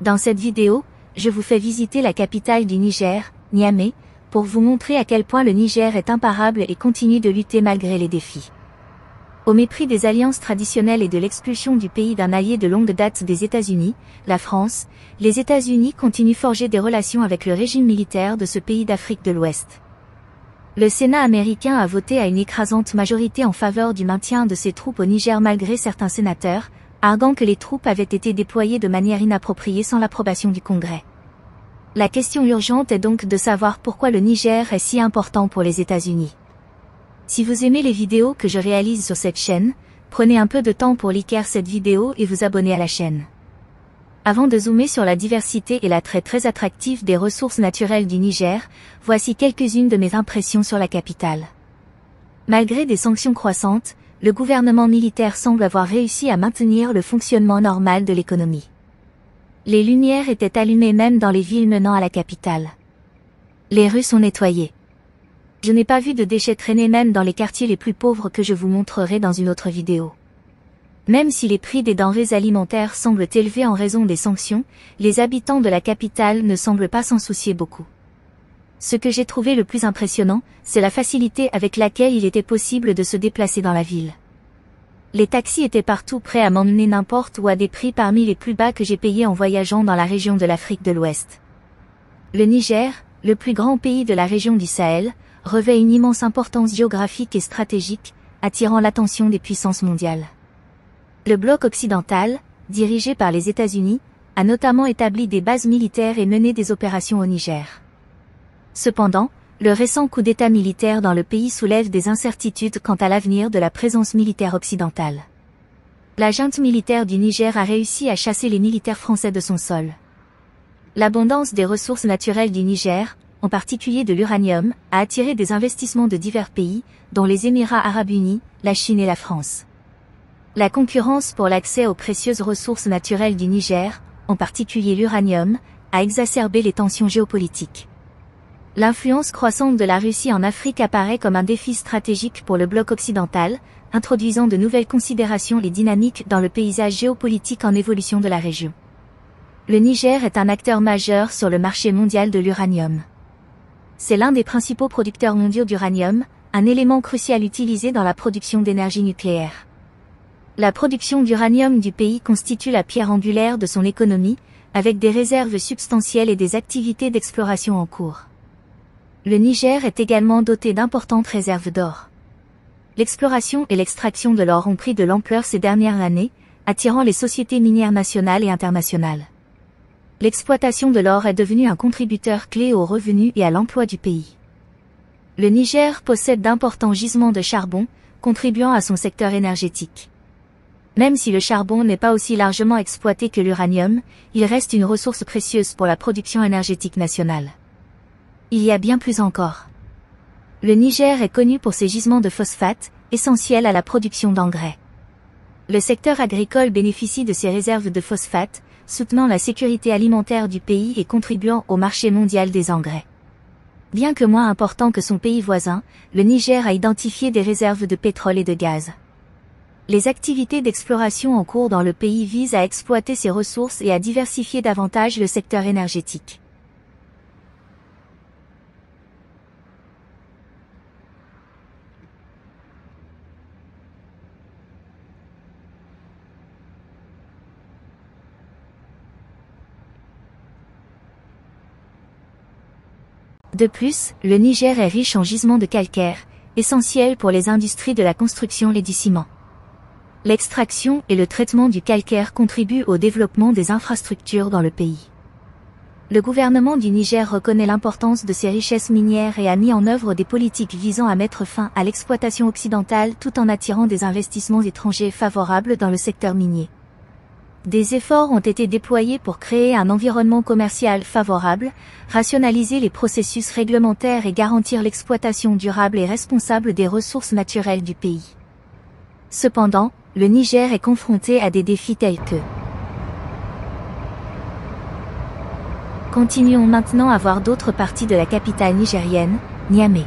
Dans cette vidéo, je vous fais visiter la capitale du Niger, Niamey, pour vous montrer à quel point le Niger est imparable et continue de lutter malgré les défis. Au mépris des alliances traditionnelles et de l'expulsion du pays d'un allié de longue date des États-Unis, la France, les États-Unis continuent forger des relations avec le régime militaire de ce pays d'Afrique de l'Ouest. Le Sénat américain a voté à une écrasante majorité en faveur du maintien de ses troupes au Niger malgré certains sénateurs, arguant que les troupes avaient été déployées de manière inappropriée sans l'approbation du Congrès. La question urgente est donc de savoir pourquoi le Niger est si important pour les États-Unis. Si vous aimez les vidéos que je réalise sur cette chaîne, prenez un peu de temps pour liker cette vidéo et vous abonner à la chaîne. Avant de zoomer sur la diversité et l'attrait très attractif des ressources naturelles du Niger, voici quelques-unes de mes impressions sur la capitale. Malgré des sanctions croissantes, le gouvernement militaire semble avoir réussi à maintenir le fonctionnement normal de l'économie. Les lumières étaient allumées même dans les villes menant à la capitale. Les rues sont nettoyées. Je n'ai pas vu de déchets traîner même dans les quartiers les plus pauvres que je vous montrerai dans une autre vidéo. Même si les prix des denrées alimentaires semblent élevés en raison des sanctions, les habitants de la capitale ne semblent pas s'en soucier beaucoup. Ce que j'ai trouvé le plus impressionnant, c'est la facilité avec laquelle il était possible de se déplacer dans la ville. Les taxis étaient partout prêts à m'emmener n'importe où à des prix parmi les plus bas que j'ai payés en voyageant dans la région de l'Afrique de l'Ouest. Le Niger, le plus grand pays de la région du Sahel, revêt une immense importance géographique et stratégique, attirant l'attention des puissances mondiales. Le bloc occidental, dirigé par les États-Unis, a notamment établi des bases militaires et mené des opérations au Niger. Cependant, le récent coup d'État militaire dans le pays soulève des incertitudes quant à l'avenir de la présence militaire occidentale. La junte militaire du Niger a réussi à chasser les militaires français de son sol. L'abondance des ressources naturelles du Niger, en particulier de l'uranium, a attiré des investissements de divers pays, dont les Émirats arabes unis, la Chine et la France. La concurrence pour l'accès aux précieuses ressources naturelles du Niger, en particulier l'uranium, a exacerbé les tensions géopolitiques. L'influence croissante de la Russie en Afrique apparaît comme un défi stratégique pour le bloc occidental, introduisant de nouvelles considérations et dynamiques dans le paysage géopolitique en évolution de la région. Le Niger est un acteur majeur sur le marché mondial de l'uranium. C'est l'un des principaux producteurs mondiaux d'uranium, un élément crucial utilisé dans la production d'énergie nucléaire. La production d'uranium du pays constitue la pierre angulaire de son économie, avec des réserves substantielles et des activités d'exploration en cours. Le Niger est également doté d'importantes réserves d'or. L'exploration et l'extraction de l'or ont pris de l'ampleur ces dernières années, attirant les sociétés minières nationales et internationales. L'exploitation de l'or est devenue un contributeur clé aux revenus et à l'emploi du pays. Le Niger possède d'importants gisements de charbon, contribuant à son secteur énergétique. Même si le charbon n'est pas aussi largement exploité que l'uranium, il reste une ressource précieuse pour la production énergétique nationale. Il y a bien plus encore. Le Niger est connu pour ses gisements de phosphate, essentiels à la production d'engrais. Le secteur agricole bénéficie de ces réserves de phosphate, soutenant la sécurité alimentaire du pays et contribuant au marché mondial des engrais. Bien que moins important que son pays voisin, le Niger a identifié des réserves de pétrole et de gaz. Les activités d'exploration en cours dans le pays visent à exploiter ces ressources et à diversifier davantage le secteur énergétique. De plus, le Niger est riche en gisements de calcaire, essentiels pour les industries de la construction et du ciment. L'extraction et le traitement du calcaire contribuent au développement des infrastructures dans le pays. Le gouvernement du Niger reconnaît l'importance de ces richesses minières et a mis en œuvre des politiques visant à mettre fin à l'exploitation occidentale tout en attirant des investissements étrangers favorables dans le secteur minier. Des efforts ont été déployés pour créer un environnement commercial favorable, rationaliser les processus réglementaires et garantir l'exploitation durable et responsable des ressources naturelles du pays. Cependant, le Niger est confronté à des défis tels que... Continuons maintenant à voir d'autres parties de la capitale nigérienne, Niamey.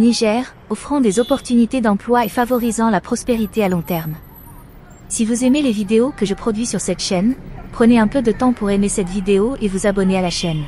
Niger, offrant des opportunités d'emploi et favorisant la prospérité à long terme. Si vous aimez les vidéos que je produis sur cette chaîne, prenez un peu de temps pour aimer cette vidéo et vous abonner à la chaîne.